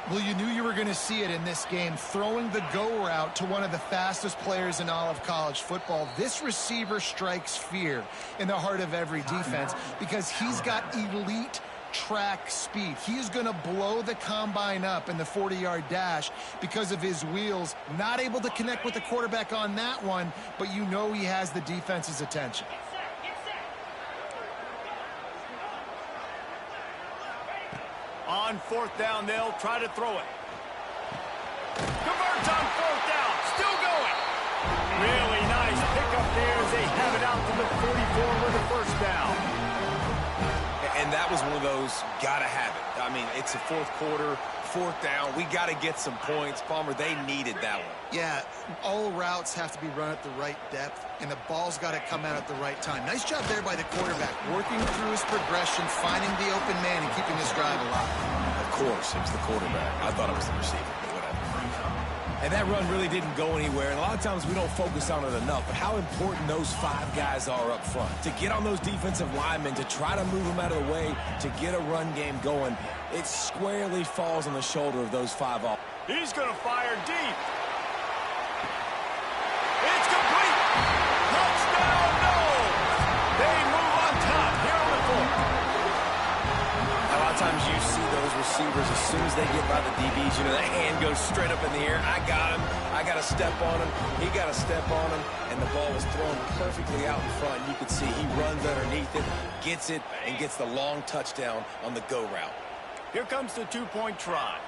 Well, you knew you were going to see it in this game, throwing the go route to one of the fastest players in all of college football. This receiver strikes fear in the heart of every defense because he's got elite track speed. He's going to blow the combine up in the 40-yard dash because of his wheels. Not able to connect with the quarterback on that one, but you know he has the defense's attention. On fourth down, they'll try to throw it. Converts on fourth down. Still going. Really nice pickup there as they have it out to the 44 with a first down. And that was one of those, gotta have it. I mean, it's the fourth quarter, fourth down. We got to get some points. Palmer, they needed that one. Yeah, all routes have to be run at the right depth, and the ball's got to come out at the right time. Nice job there by the quarterback, working through his progression, finding the open man, and keeping his drive alive. Of course, it was the quarterback. I thought it was the receiver, but whatever. And that run really didn't go anywhere, and a lot of times we don't focus on it enough, but how important those five guys are up front. To get on those defensive linemen, to try to move them out of the way, to get a run game going, it squarely falls on the shoulder of those five all. He's going to fire deep. It's complete. Touchdown, no. They move on top here on the court. A lot of times you see those receivers, as soon as they get by the DBs, you know, that hand goes straight up in the air. I got him. I got to step on him. He got to step on him. And the ball was thrown perfectly out in front. You could see he runs underneath it, gets it, and gets the long touchdown on the go route. Here comes the two-point try.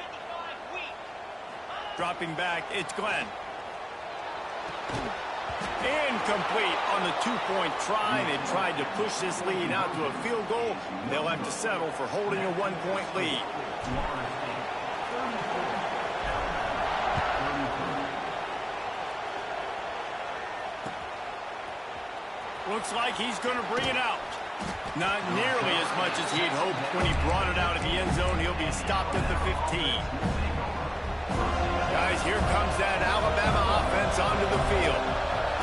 Dropping back, it's Glenn. Incomplete on the two-point try. They tried to push this lead out to a field goal. They'll have to settle for holding a one-point lead. Looks like he's going to bring it out. Not nearly as much as he had hoped when he brought it out of the end zone. He'll be stopped at the 15. Guys, here comes that Alabama offense onto the field.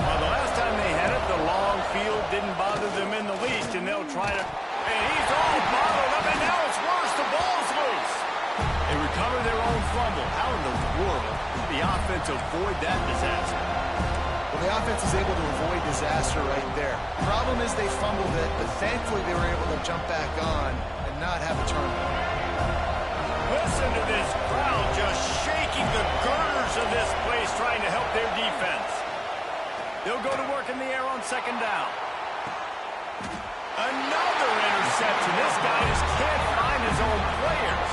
Well, the last time they had it, the long field didn't bother them in the least, and they'll try to... And he's all bottled up, and now it's worse. The ball's loose. They recover their own fumble. How in the world did the offense avoid that disaster? Well, the offense is able to avoid disaster right there. Problem is they fumbled it, but thankfully they were able to jump back on and not have a turnover. Listen to this crowd just shaking the girders of this place trying to help their defense. They'll go to work in the air on second down. Another interception. This guy just can't find his own players.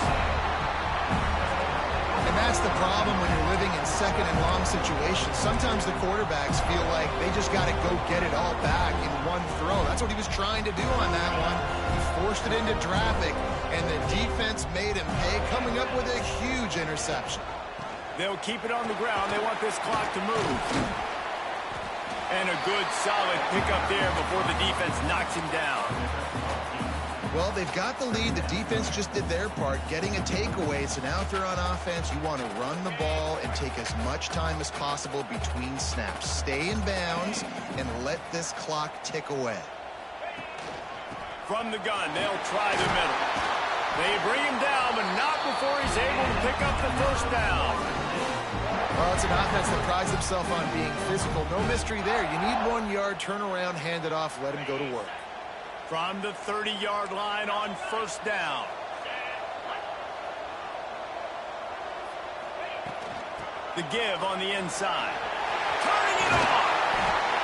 And that's the problem when you're living in second and long situations. Sometimes the quarterbacks feel like they just got to go get it all back in one throw. That's what he was trying to do on that one. He forced it into traffic, and the defense made him pay, coming up with a huge interception. They'll keep it on the ground. They want this clock to move. And a good, solid pickup there before the defense knocks him down. Well, they've got the lead. The defense just did their part, getting a takeaway. So now if you're on offense, you want to run the ball and take as much time as possible between snaps. Stay in bounds and let this clock tick away. From the gun, they'll try the middle. They bring him down, but not before he's able to pick up the first down. Well, it's an offense that prides itself on being physical. No mystery there. You need 1 yard, turn around, hand it off, let him go to work. From the 30-yard line on first down. The give on the inside. Turning it on.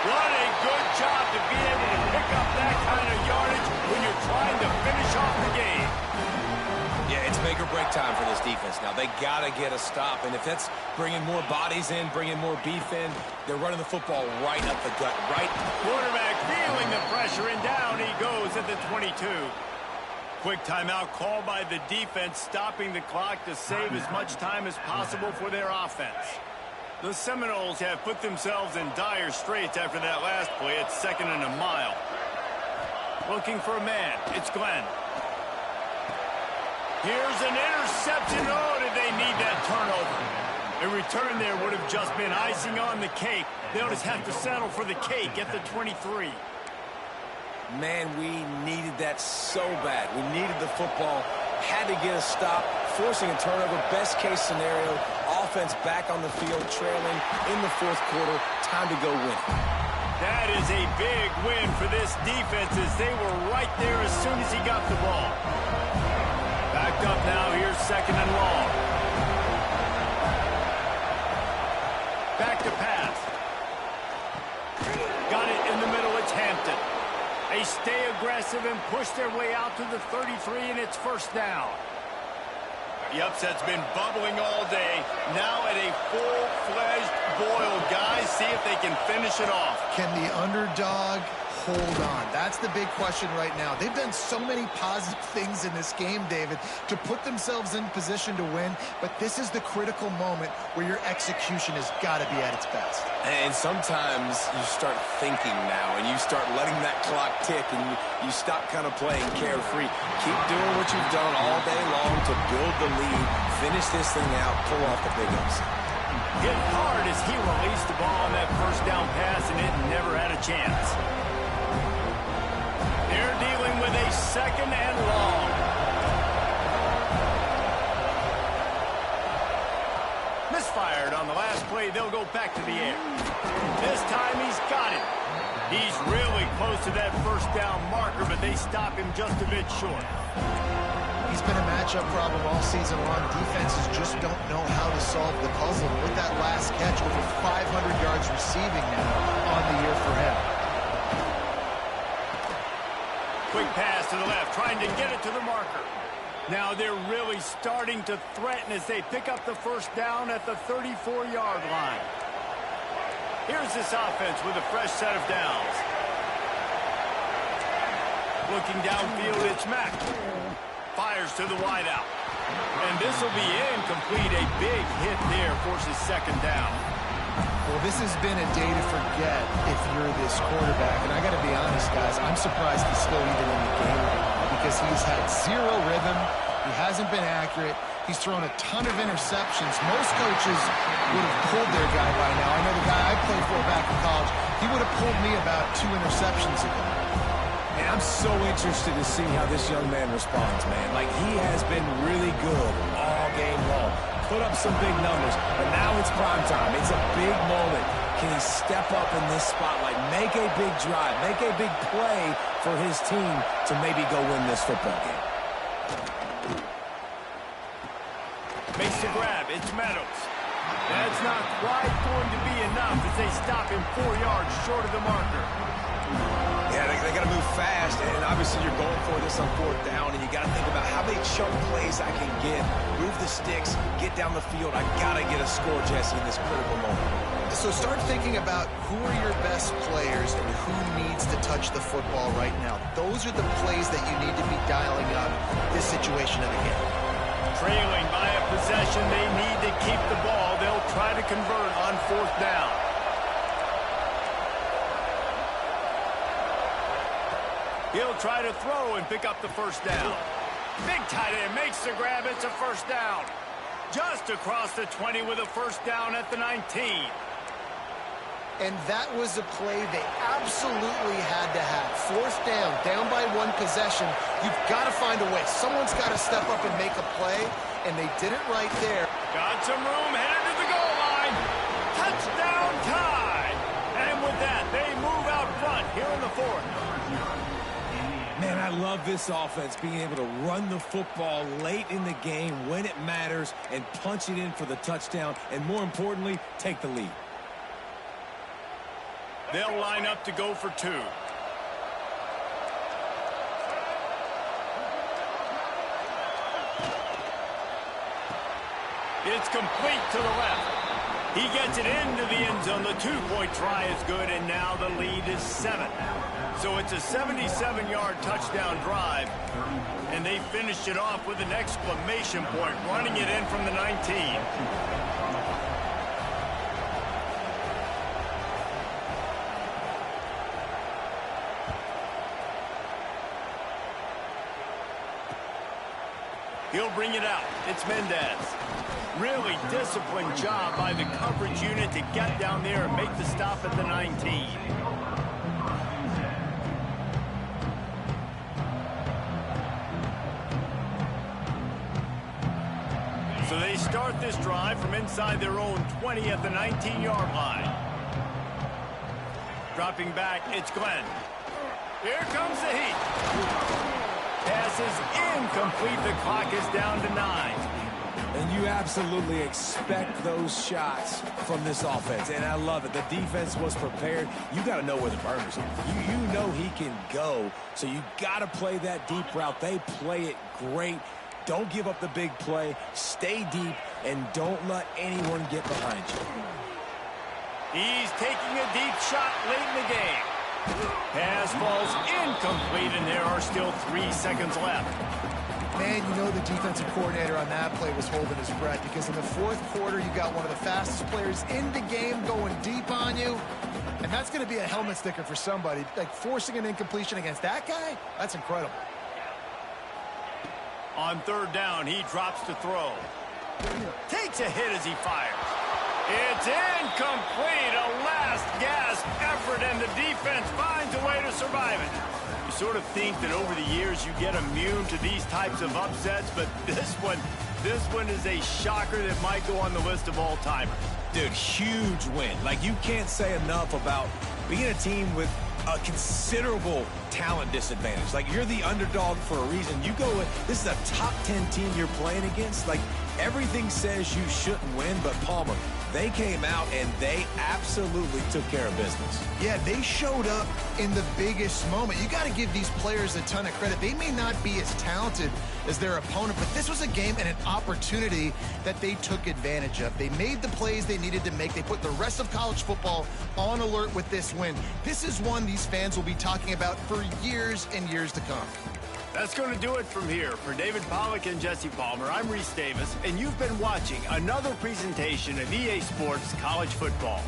What a good job to be able to pick up that kind of yardage when you're trying to finish off the game. Yeah, it's make or break time for this defense. Now, they got to get a stop, and if that's bringing more bodies in, bringing more beef in, they're running the football right up the gut, right? Quarterback feeling the pressure, and down he goes at the 22. Quick timeout called by the defense, stopping the clock to save as much time as possible for their offense. The Seminoles have put themselves in dire straits after that last play. It's 2nd and a mile. Looking for a man. It's Glenn. Here's an interception. Oh, did they need that turnover? A return there would have just been icing on the cake. They'll just have to settle for the cake at the 23. Man, we needed that so bad. We needed the football, had to get a stop, forcing a turnover. Best case scenario, offense back on the field, trailing in the 4th quarter. Time to go win. That is a big win for this defense as they were right there as soon as he got the ball. Backed up now, here's 2nd and long. Back to pass. Got it in the middle, it's Hampton. They stay aggressive and push their way out to the 33, and it's 1st down. The upset's been bubbling all day. Now at a full-fledged boil. Guys, see if they can finish it off. Can the underdog hold on? That's the big question right now. They've done so many positive things in this game, David, to put themselves in position to win, but this is the critical moment where your execution has got to be at its best. And sometimes you start thinking now, and you start letting that clock tick, and you stop kind of playing carefree. Keep doing what you've done all day long to build the lead, finish this thing out, pull off the big upset. Hit hard as he released the ball on that 1st down pass, and it never had a chance. They're dealing with a 2nd and long. Misfired on the last play. They'll go back to the air. This time he's got it. He's really close to that 1st down marker, but they stop him just a bit short. He's been a matchup problem all season long. Defenses just don't know how to solve the puzzle. With that last catch, over 500 yards receiving now on the year for him. Quick pass to the left, trying to get it to the marker. Now they're really starting to threaten as they pick up the 1st down at the 34-yard line. Here's this offense with a fresh set of downs. Looking downfield, it's Mack. Fires to the wideout. And this will be incomplete. A big hit there forces 2nd down. Well, this has been a day to forget if you're this quarterback. And I got to be honest, guys, I'm surprised he's still even in the game right now because he's had zero rhythm. He hasn't been accurate. He's thrown a ton of interceptions. Most coaches would have pulled their guy by now. I know the guy I played for back in college, he would have pulled me about 2 interceptions ago. And I'm so interested to see how this young man responds, man. Like, he has been really good all game long. Put up some big numbers, but now it's prime time. It's a big moment. Can he step up in this spotlight, make a big drive, make a big play for his team to maybe go win this football game? Makes the grab. It's Meadows. That's not quite going to be enough as they stop him 4 yards short of the marker. Yeah, they got to move fast, and obviously you're going for this on 4th down, and you got to think about how many chunk plays I can get, move the sticks, get down the field. I got to get a score, Jesse, in this critical moment. So start thinking about who are your best players and who needs to touch the football right now. Those are the plays that you need to be dialing up this situation of the game. Trailing by a possession, they need to keep the ball. They'll try to convert on 4th down. He'll try to throw and pick up the 1st down. Big tight end makes the grab. It's a 1st down. Just across the 20 with a 1st down at the 19. And that was a play they absolutely had to have. 4th down, down by 1 possession. You've got to find a way. Someone's got to step up and make a play, and they did it right there. Got some room, headed to the goal line. Touchdown tie. And with that, they move out front here in the 4th. Man, I love this offense, being able to run the football late in the game when it matters and punch it in for the touchdown, and more importantly, take the lead. They'll line up to go for 2. It's complete to the left. He gets it into the end zone. The 2-point try is good, and now the lead is 7. So it's a 77-yard touchdown drive, and they finished it off with an exclamation point, running it in from the 19. He'll bring it out. It's Mendez. Really disciplined job by the coverage unit to get down there and make the stop at the 19. So they start this drive from inside their own 20 at the 19-yard line. Dropping back, it's Glenn. Here comes the heat. Pass is incomplete. The clock is down to 9. And you absolutely expect those shots from this offense. And I love it. The defense was prepared. You got to know where the burners are. You know he can go. So you got to play that deep route. They play it great. Don't give up the big play. Stay deep and don't let anyone get behind you. He's taking a deep shot late in the game. Pass falls incomplete, and there are still 3 seconds left. Man, you know the defensive coordinator on that play was holding his breath, because in the fourth quarter, you got one of the fastest players in the game going deep on you. And that's going to be a helmet sticker for somebody. Like, forcing an incompletion against that guy, that's incredible. On 3rd down, he drops to throw. Takes a hit as he fires. It's incomplete. A last-gasp effort, and the defense finds a way to survive it. You sort of think that over the years you get immune to these types of upsets, but this one is a shocker that might go on the list of all-timers. Dude, huge win. Like, you can't say enough about being a team with a considerable talent disadvantage. Like, you're the underdog for a reason. You go with, this is a top 10 team you're playing against. Like, everything says you shouldn't win, but Palmer, they came out and they absolutely took care of business. Yeah, they showed up in the biggest moment. You got to give these players a ton of credit. They may not be as talented as their opponent, but this was a game and an opportunity that they took advantage of. They made the plays they needed to make. They put the rest of college football on alert with this win. This is one these fans will be talking about for years and years to come. That's going to do it from here. For David Pollack and Jesse Palmer, I'm Reese Davis, and you've been watching another presentation of EA Sports College Football.